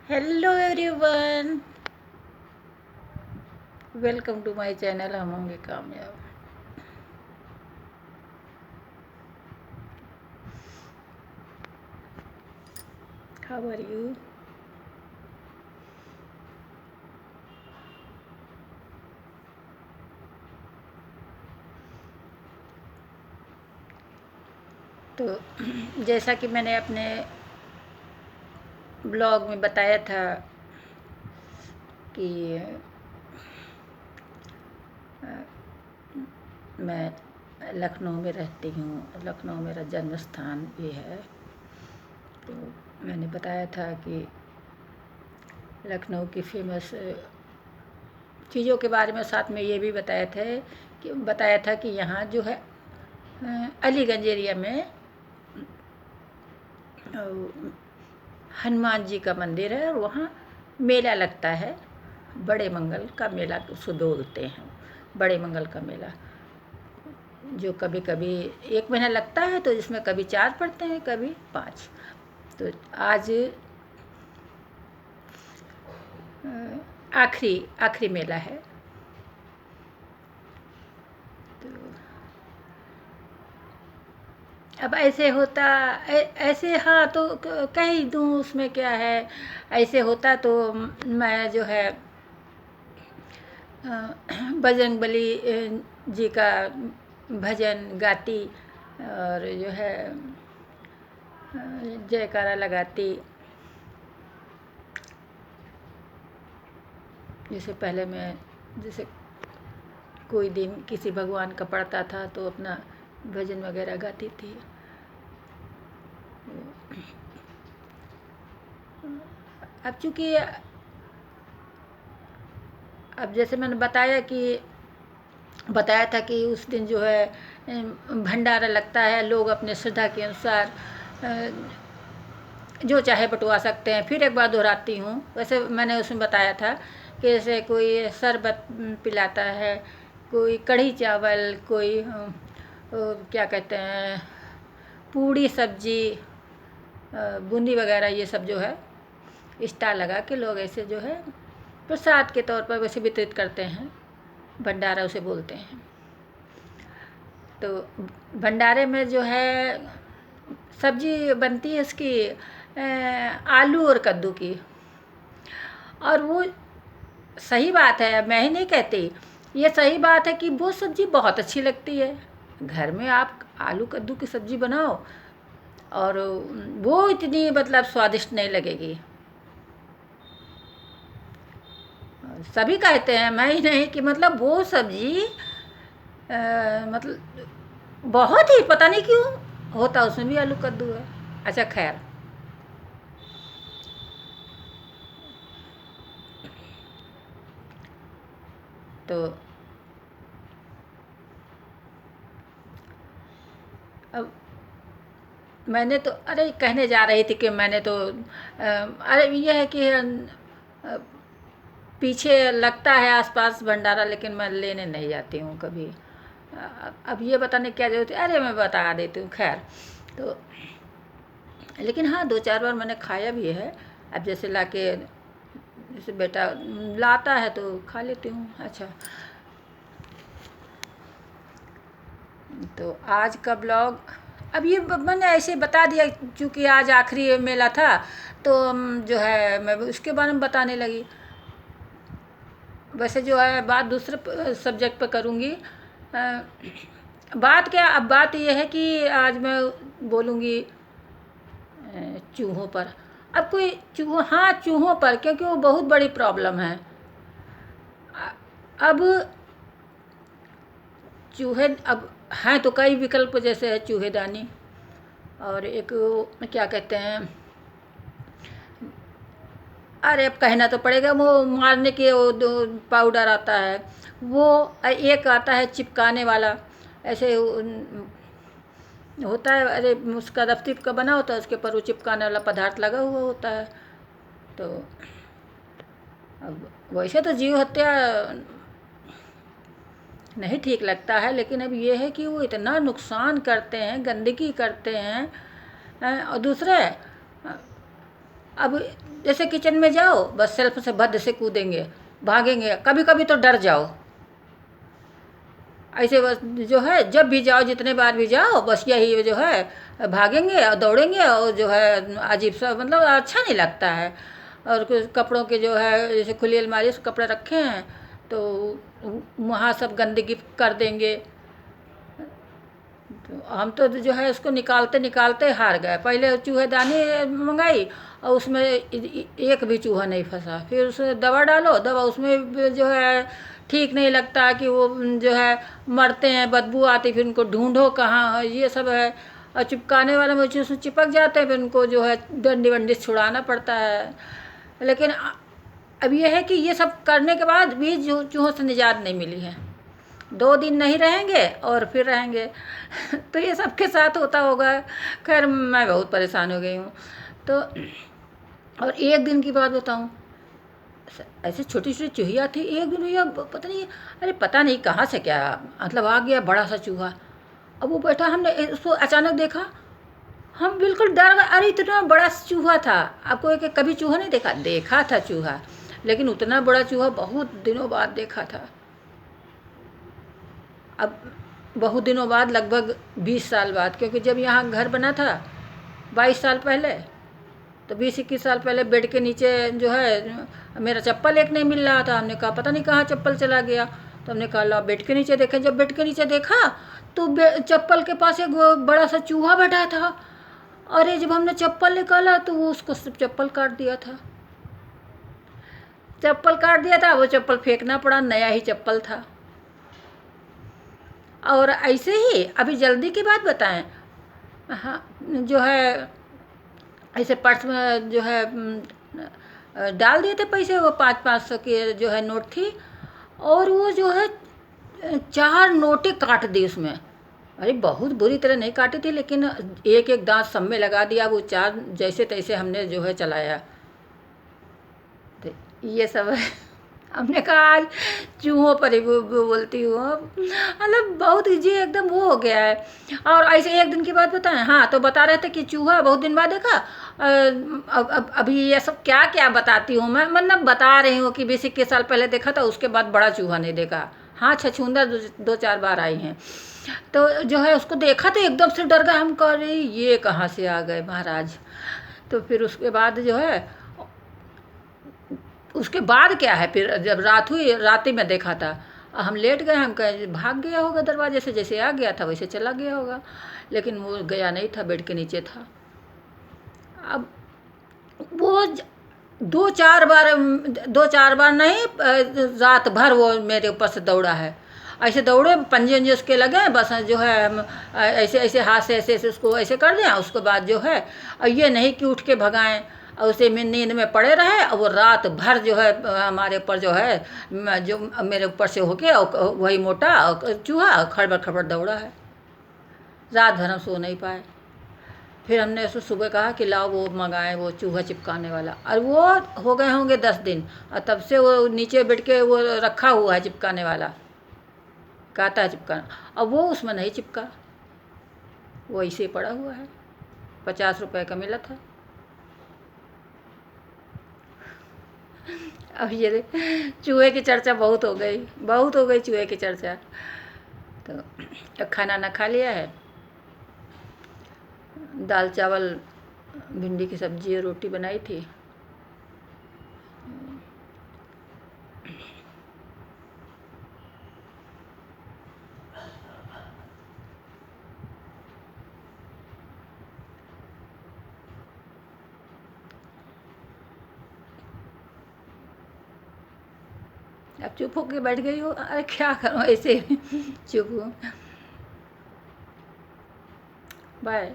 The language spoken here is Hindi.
Hello everyone, welcome to my channel हम होंगे कामयाब। How are you? तो जैसा कि मैंने अपने ब्लॉग में बताया था कि मैं लखनऊ में रहती हूँ। लखनऊ मेरा जन्म स्थान भी है। तो मैंने बताया था कि लखनऊ की फेमस चीज़ों के बारे में, साथ में ये भी बताया था कि यहाँ जो है अलीगंज एरिया में हनुमान जी का मंदिर है और वहाँ मेला लगता है। बड़े मंगल का मेला उसको बोलते हैं, बड़े मंगल का मेला, जो कभी कभी 1 महीना लगता है, तो जिसमें कभी 4 पड़ते हैं, कभी 5। तो आज आखिरी आखिरी मेला है। तो अब ऐसे होता ऐसे, हाँ, तो कह ही दूँ, उसमें क्या है। ऐसे होता तो मैं जो है बजरंगबली जी का भजन गाती और जो है जयकारा लगाती। जैसे पहले मैं, जैसे कोई दिन किसी भगवान का पड़ता था तो अपना भजन वगैरह गाती थी। अब चूँकि अब जैसे मैंने बताया था कि उस दिन जो है भंडारा लगता है। लोग अपने श्रद्धा के अनुसार जो चाहे बटवा सकते हैं। फिर एक बार दोहराती हूँ, वैसे मैंने उसमें बताया था कि जैसे कोई शरबत पिलाता है, कोई कढ़ी चावल, कोई क्या कहते हैं, पूड़ी सब्जी, बूंदी वगैरह, ये सब जो है स्टाल लगा के लोग ऐसे जो है प्रसाद के तौर पर वैसे वितरित करते हैं। भंडारा उसे बोलते हैं। तो भंडारे में जो है सब्जी बनती है इसकी आलू और कद्दू की। और वो सही बात है, मैं ही नहीं कहती, ये सही बात है कि वो सब्जी बहुत अच्छी लगती है। घर में आप आलू कद्दू की सब्जी बनाओ और वो इतनी मतलब स्वादिष्ट नहीं लगेगी। सभी कहते हैं, मैं ही नहीं, कि मतलब वो सब्जी मतलब बहुत ही, पता नहीं क्यों होता उसमें भी आलू कद्दू है। अच्छा, खैर। तो अब मैंने तो, अरे कहने जा रही थी कि मैंने तो अरे ये है कि पीछे लगता है आसपास भंडारा, लेकिन मैं लेने नहीं जाती हूँ कभी। अब ये बताने क्या जरूरत है, अरे मैं बता देती हूँ। खैर, तो लेकिन हाँ, 2-4 बार मैंने खाया भी है। अब जैसे लाके, जैसे बेटा लाता है तो खा लेती हूँ। अच्छा, तो आज का ब्लॉग, अब ये मैंने ऐसे बता दिया क्योंकि आज आखिरी मेला था, तो जो है मैं उसके बारे में बताने लगी। वैसे जो है बात दूसरे सब्जेक्ट पर करूँगी। बात क्या, अब बात ये है कि आज मैं बोलूँगी चूहों पर। अब कोई हाँ, चूहों पर, क्योंकि वो बहुत बड़ी प्रॉब्लम है। अब चूहे, अब हैं तो कई विकल्प, जैसे है चूहेदानी, और एक क्या कहते हैं, अरे अब कहना तो पड़ेगा, वो मारने के वो पाउडर आता है। वो एक आता है चिपकाने वाला, ऐसे होता है। अरे उसका रफ्तीफ का बना होता है, उसके ऊपर वो चिपकाने वाला पदार्थ लगा हुआ होता है। तो अब वैसे तो जीव हत्या नहीं ठीक लगता है, लेकिन अब ये है कि वो इतना नुकसान करते हैं, गंदगी करते हैं। और दूसरे अब जैसे किचन में जाओ, बस सेल्फ से भद्द से कूदेंगे, भागेंगे, कभी कभी तो डर जाओ। ऐसे बस जो है जब भी जाओ, जितने बार भी जाओ, बस यही जो है भागेंगे और दौड़ेंगे, और जो है अजीब सा, मतलब अच्छा नहीं लगता है। और कुछ कपड़ों के जो है, जैसे खुली अलमारी से कपड़े रखे हैं तो वहाँ सब गंदगी कर देंगे। तो हम तो जो है उसको निकालते निकालते हार गए। पहले चूहेदानी मंगाई और उसमें एक भी चूहा नहीं फंसा। फिर उसमें दवा डालो, दवा उसमें भी जो है ठीक नहीं लगता कि वो जो है मरते हैं, बदबू आती, फिर उनको ढूंढो कहाँ है, ये सब है। और चिपकाने वाले में उसमें चिपक जाते हैं, फिर उनको जो है डंडी वंडी से छुड़ाना पड़ता है। लेकिन अब ये है कि ये सब करने के बाद भी चूहों से निजात नहीं मिली है। 2 दिन नहीं रहेंगे और फिर रहेंगे। तो ये सबके साथ होता होगा। खैर मैं बहुत परेशान हो गई हूँ। तो और एक दिन की बात बताऊँ, ऐसे छोटी छोटी चूहिया थी। एक दिन भैया पता नहीं, अरे पता नहीं कहाँ से क्या मतलब आ गया बड़ा सा चूहा। अब वो बैठा, हमने उसको अचानक देखा, हम बिल्कुल डर गए। अरे इतना बड़ा चूहा था। आपको एक कभी चूहा नहीं देखा? देखा था चूहा, लेकिन उतना बड़ा चूहा बहुत दिनों बाद देखा था। अब बहुत दिनों बाद, लगभग 20 साल बाद, क्योंकि जब यहाँ घर बना था 22 साल पहले, तो 20-21 साल पहले बेड के नीचे जो है मेरा चप्पल एक नहीं मिल रहा था। हमने कहा पता नहीं कहाँ चप्पल चला गया। तो हमने कहा ला बेड के नीचे देखें। जब बेड के नीचे देखा तो चप्पल के पास एक बड़ा सा चूहा बैठा था। अरे जब हमने चप्पल निकाला तो वो उसको सिर्फ चप्पल काट दिया था। चप्पल काट दिया था, वो चप्पल फेंकना पड़ा, नया ही चप्पल था। और ऐसे ही अभी जल्दी की बात बताएं, हाँ जो है ऐसे पर्स में जो है डाल दिए थे पैसे, वो 500-500 के जो है नोट थी, और वो जो है 4 नोटें काट दी उसमें। अरे बहुत बुरी तरह नहीं काटी थी, लेकिन एक एक दांत सब में लगा दिया। वो 4 जैसे तैसे हमने जो है चलाया। तो ये सब है। हमने कहा आज चूहों पर ही बोलती हूँ। मतलब बहुत जी एकदम वो हो गया है। और ऐसे एक दिन की बात बताएं, हाँ तो बता रहे थे कि चूहा बहुत दिन बाद देखा। अब अभी ये सब क्या क्या बताती हूँ मैं, मतलब बता रही हूँ कि 20-21 साल पहले देखा था, उसके बाद बड़ा चूहा नहीं देखा। हाँ छछूंदर 2-4 बार आई हैं। तो जो है उसको देखा तो एकदम से डर गए। हम कह रहे ये कहाँ से आ गए महाराज। तो फिर उसके बाद जो है, उसके बाद क्या है, फिर जब रात हुई, रात ही में देखा था। हम लेट गए, हम कहे भाग गया होगा दरवाजे से, जैसे आ गया था वैसे चला गया होगा। लेकिन वो गया नहीं था, बेड के नीचे था। अब वो 2-4 बार नहीं, रात भर वो मेरे ऊपर से दौड़ा है। ऐसे दौड़े, पंजे उंजे उसके लगे, बस जो है हम ऐसे ऐसे हाथ से ऐसे ऐसे उसको ऐसे कर दें। उसके बाद जो है, और ये नहीं कि उठ के भगाएं, और उसे नींद में पड़े रहे। और वो रात भर जो है हमारे ऊपर जो है, जो मेरे ऊपर से होके, और वही मोटा चूहा खड़बड़ खड़बड़ दौड़ा है। रात भर हम सो नहीं पाए। फिर हमने उसको सुबह कहा कि लाओ वो मंगाए, वो चूहा चिपकाने वाला। और वो हो गए होंगे 10 दिन, और तब से वो नीचे बैठ के वो रखा हुआ है चिपकाने वाला, कहता है चिपकाना। और वो उसमें नहीं चिपका, वो ऐसे ही पड़ा हुआ है। 50 रुपए का मिला था। अब ये चूहे की चर्चा बहुत हो गई, बहुत हो गई चूहे की चर्चा। तो खाना ना खा लिया है, दाल चावल भिंडी की सब्जी और रोटी बनाई थी। अब चुप होके बैठ गई हो। अरे क्या करूँ, ऐसे चुप हूँ। बाय।